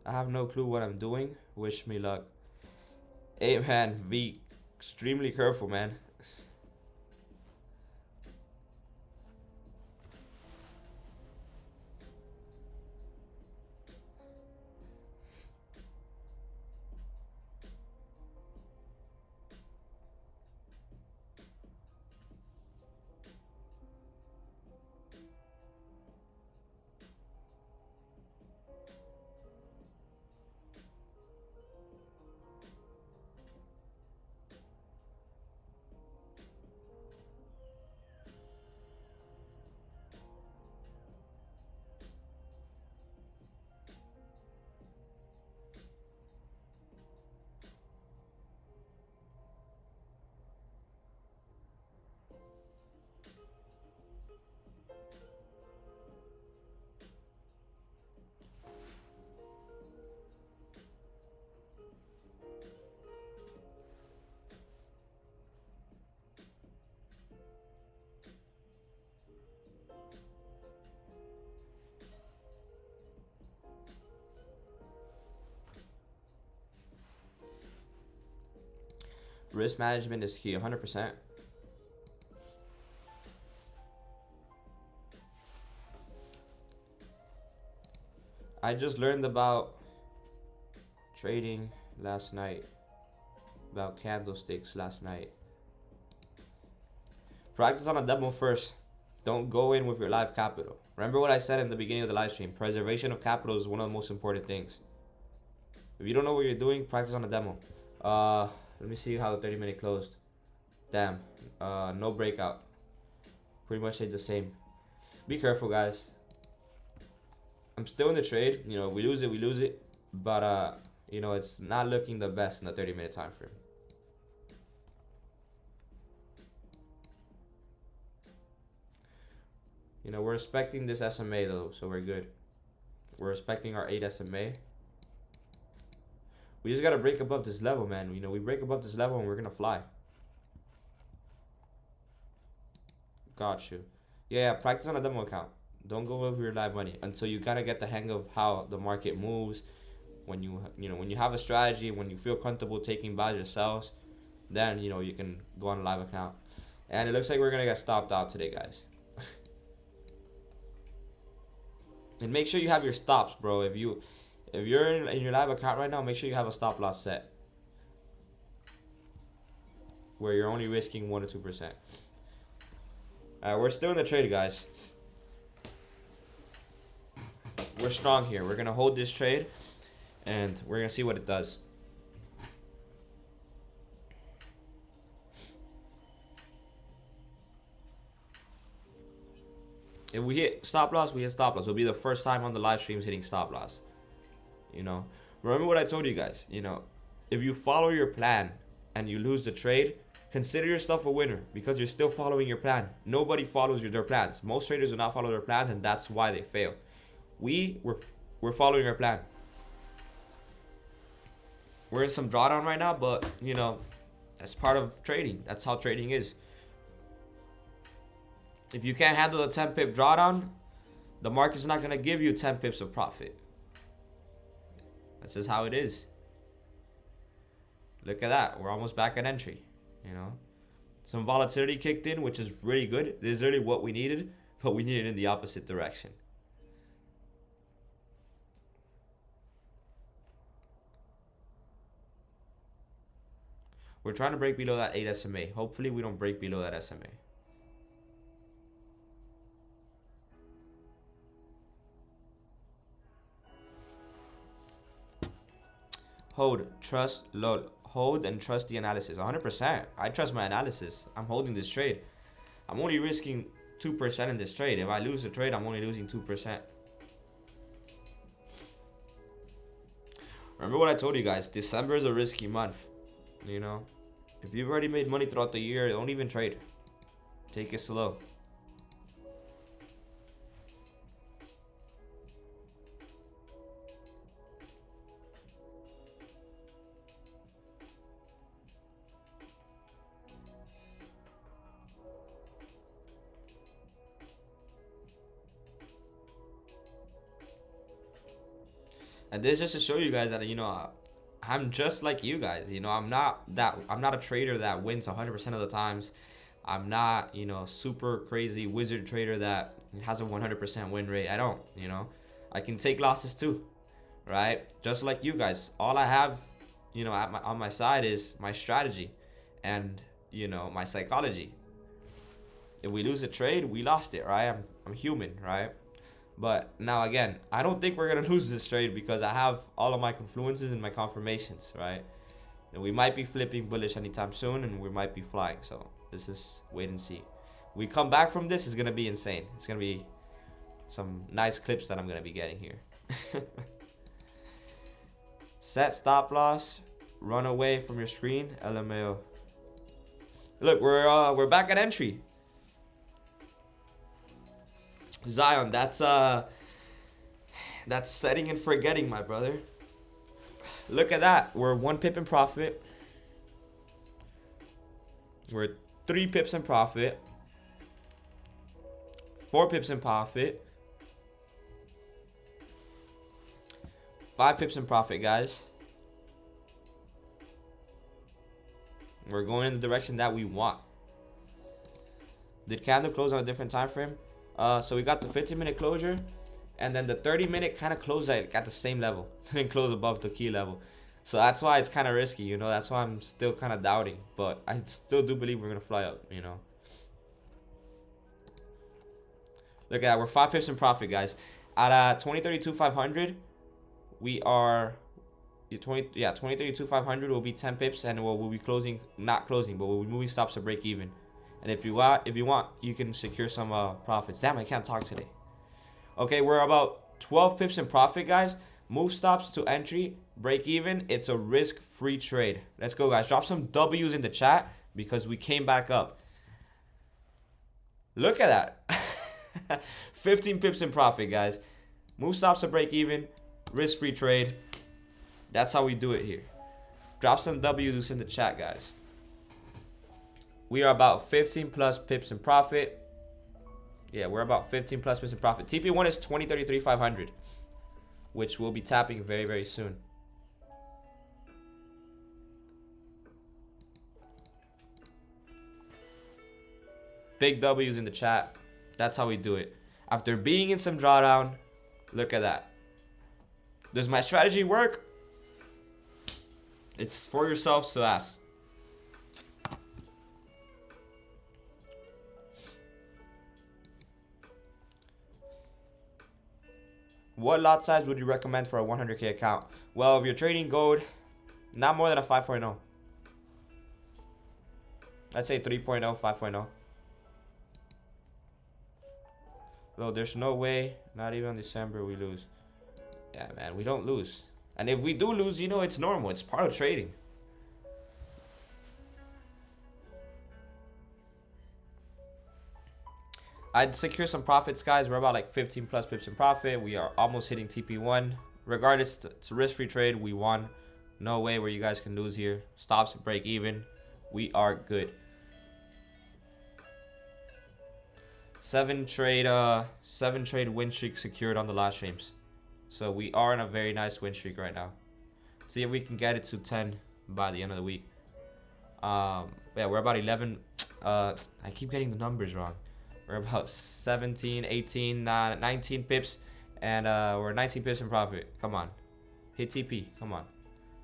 I have no clue what I'm doing. Wish me luck. Hey man, be extremely careful, man. Risk management is key, 100%. I just learned about trading last night, about candlesticks last night. Practice on a demo first. Don't go in with your live capital. Remember what I said in the beginning of the live stream. Preservation of capital is one of the most important things. If you don't know what you're doing, practice on a demo. Let me see how the 30-minute closed. Damn. No breakout. Pretty much stayed the same. Be careful, guys. I'm still in the trade. You know, we lose it, we lose it. But, you know, it's not looking the best in the 30-minute time frame. You know, we're respecting this SMA, though, so we're good. We're respecting our 8 SMA. We just got to break above this level, man. You know, we break above this level and we're going to fly. Got you. Yeah, practice on a demo account. Don't go over your live money until you kind of get the hang of how the market moves. When when you have a strategy, when you feel comfortable taking buys or sells, then, you know, you can go on a live account. And it looks like we're going to get stopped out today, guys. And make sure you have your stops, bro. If you're in your live account right now, make sure you have a stop loss set where you're only risking 1 to 2%. We're still in the trade, guys. We're strong here. We're gonna hold this trade, and we're gonna see what it does. If we hit stop loss, we hit stop loss. It'll be the first time on the live streams hitting stop loss. You know, remember what I told you guys. You know, if you follow your plan and you lose the trade, consider yourself a winner because you're still following your plan. Nobody follows their plans. Most traders do not follow their plans, and that's why they fail. We're following our plan. We're in some drawdown right now, but you know, that's part of trading. That's how trading is. If you can't handle a 10 pip drawdown, the market's not gonna give you 10 pips of profit. That's just how it is. Look at that. We're almost back at entry. You know, some volatility kicked in, which is really good. This is really what we needed, but we needed it in the opposite direction. We're trying to break below that 8 SMA. Hopefully we don't break below that SMA. Hold, trust, load. Hold and trust the analysis. 100%. I trust my analysis. I'm holding this trade. I'm only risking 2% in this trade. If I lose the trade, I'm only losing 2%. Remember what I told you guys. December is a risky month. You know, if you've already made money throughout the year, don't even trade. Take it slow. And this just to show you guys that, you know, I'm just like you guys. You know, I'm not a trader that wins 100% of the times. I'm not, you know, super crazy wizard trader that has a 100% win rate. I don't, you know. I can take losses too, right? Just like you guys. All I have, you know, on my side is my strategy and, you know, my psychology. If we lose a trade, we lost it, right? I'm human, right? But now again, I don't think we're gonna lose this trade because I have all of my confluences and my confirmations, right? And we might be flipping bullish anytime soon, and we might be flying. So this is wait and see. We come back from this, it's gonna be insane. It's gonna be some nice clips that I'm gonna be getting here. Set stop loss. Run away from your screen. LMAO. Look, we're back at entry. Zion, that's setting and forgetting, my brother. Look at that. We're 1 pip in profit. We're 3 pips in profit. 4 pips in profit. 5 pips in profit, guys. We're going in the direction that we want. Did candle close on a different time frame? So we got the 15-minute closure, and then the 30-minute kind of closed at the same level. Didn't close above the key level. So that's why it's kind of risky, you know. That's why I'm still kind of doubting. But I still do believe we're going to fly up, you know. Look at that. We're 5 pips in profit, guys. At 2032.500, we are... 2032.500 will be 10 pips, and we'll be closing, not closing, but we'll be moving stops to break even. And if you want, you can secure some profits. Damn, I can't talk today. Okay, we're about 12 pips in profit, guys. Move stops to entry, break even. It's a risk-free trade. Let's go, guys. Drop some W's in the chat because we came back up. Look at that. 15 pips in profit, guys. Move stops to break even, risk-free trade. That's how we do it here. Drop some W's in the chat, guys. We are about 15 plus pips in profit. Yeah, we're about 15 plus pips in profit. TP1 is 2033.500, which we'll be tapping very, very soon. Big W's in the chat. That's how we do it. After being in some drawdown, look at that. Does my strategy work? It's for yourselves to ask. What lot size would you recommend for a 100K account? Well, if you're trading gold, not more than a 5.0. I'd say 3.0, 5.0. Well, there's no way, not even in December, we lose. Yeah, man, we don't lose. And if we do lose, you know, it's normal. It's part of trading. I'd secure some profits, guys. We're about like 15 plus pips in profit. We are almost hitting TP1. Regardless, it's a risk-free trade. We won. No way where you guys can lose here. Stops, break even. We are good. 7 trade win streak secured on the last streams. So we are in a very nice win streak right now. See if we can get it to 10 by the end of the week. Yeah, we're about 11. I keep getting the numbers wrong. We're about 17, 18, 19 pips. And we're 19 pips in profit. Come on. Hit TP. Come on.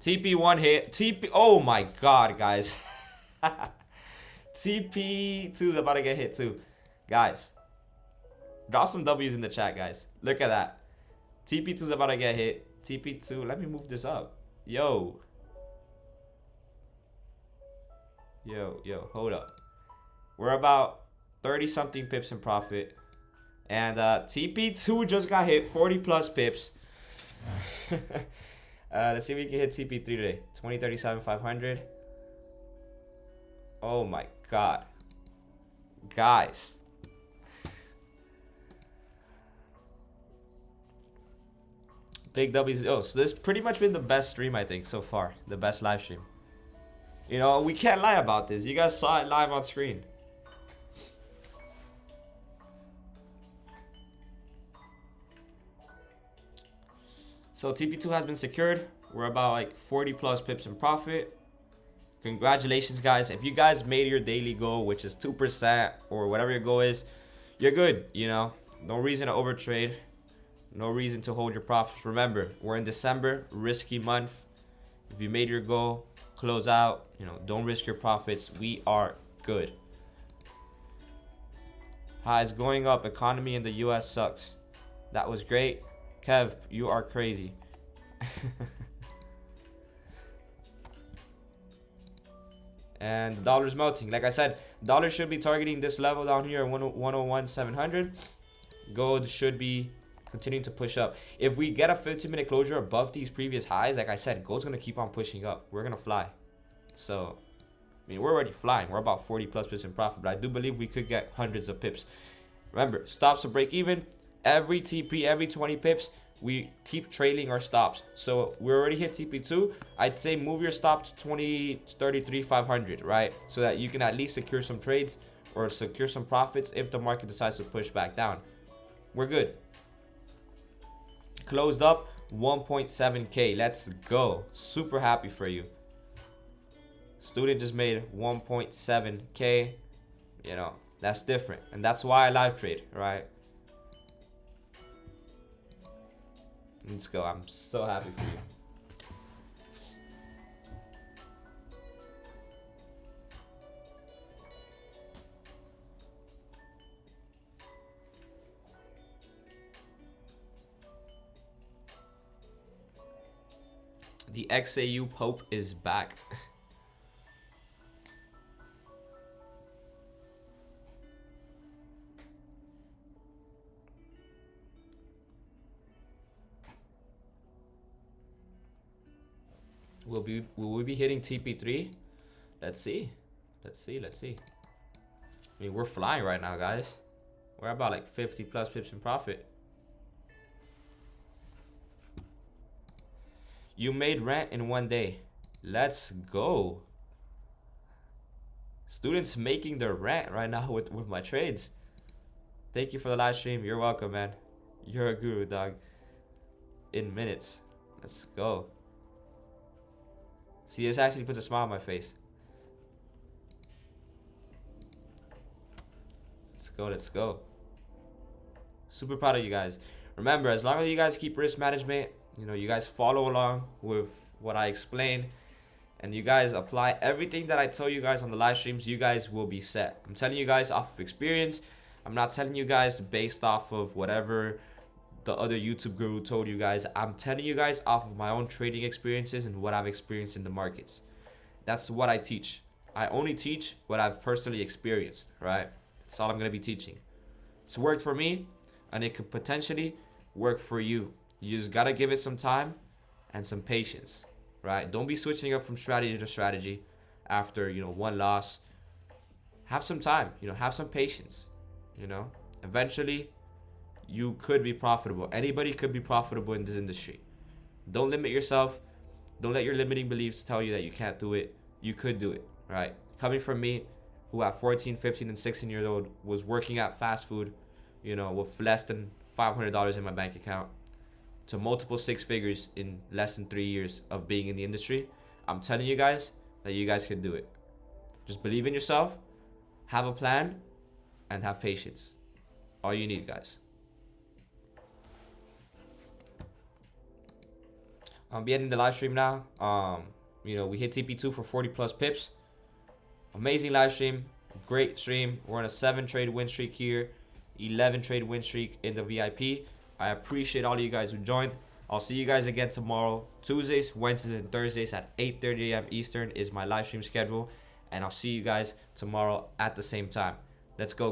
TP1 hit. TP. Oh my god, guys. TP2 is about to get hit too. Guys. Drop some W's in the chat, guys. Look at that. TP2 is about to get hit. TP2. Let me move this up. Yo. Yo. Hold up. We're about 30 something pips in profit. And TP2 just got hit. 40 plus pips. Let's see if we can hit TP3 today. 2037.500. Oh my god. Guys. Big W's. Oh, so this has pretty much been the best stream, I think, so far. The best live stream. You know, we can't lie about this. You guys saw it live on screen. So TP2 has been secured. We're about like 40 plus pips in profit. Congratulations, guys. If you guys made your daily goal, which is 2% or whatever your goal is, you're good. You know, no reason to overtrade. No reason to hold your profits. Remember, we're in December, risky month. If you made your goal, close out. You know, don't risk your profits. We are good. Highs going up. Economy in the US sucks. That was great. Kev, you are crazy. And the dollar's melting. Like I said, dollar should be targeting this level down here at 101,700. Gold should be continuing to push up. If we get a 15-minute closure above these previous highs, like I said, gold's going to keep on pushing up. We're going to fly. So, I mean, we're already flying. We're about 40 plus pips in profit, but I do believe we could get hundreds of pips. Remember, stops to break even. Every TP, every 20 pips, we keep trailing our stops. So we already hit TP2. I'd say move your stop to 20, 33, 500, right? So that you can at least secure some trades or secure some profits if the market decides to push back down. We're good. Closed up 1.7K. Let's go. Super happy for you. Student just made 1.7K. You know, that's different. And that's why I live trade, right? Let's go. I'm so happy for you. The XAU Pope is back. Will we be hitting TP3? Let's see. Let's see. I mean, we're flying right now, guys. We're about like 50 plus pips in profit. You made rent in one day. Let's go. Students making their rent right now with my trades. Thank you for the live stream. You're welcome, man. You're a guru, dog. In minutes. Let's go. See, this actually puts a smile on my face. Let's go. Super proud of you guys. Remember, as long as you guys keep risk management, you know, you guys follow along with what I explain, and you guys apply everything that I tell you guys on the live streams, you guys will be set. I'm telling you guys off of experience. I'm not telling you guys based off of whatever the other YouTube guru told you guys. I'm telling you guys off of my own trading experiences and what I've experienced in the markets. That's what I teach. I only teach what I've personally experienced, right? That's all I'm going to be teaching. It's worked for me, and it could potentially work for you. You just got to give it some time and some patience, right? Don't be switching up from strategy to strategy after, you know, one loss. Have some time, you know, have some patience, you know. Eventually, you could be profitable. Anybody could be profitable in this industry. Don't limit yourself. Don't let your limiting beliefs tell you that you can't do it. You could do it, right? Coming from me, who at 14, 15, and 16 years old was working at fast food, you know, with less than $500 in my bank account, to multiple six figures in less than 3 years of being in the industry. I'm telling you guys that you guys can do it. Just believe in yourself, have a plan, and have patience. All you need, guys. I'll be ending the live stream now. You know, we hit TP2 for 40 plus pips. Amazing live stream. Great stream. We're on a 7 trade win streak here. 11 trade win streak in the VIP. I appreciate all of you guys who joined. I'll see you guys again tomorrow. Tuesdays, Wednesdays, and Thursdays at 8:30 a.m. Eastern is my live stream schedule. And I'll see you guys tomorrow at the same time. Let's go.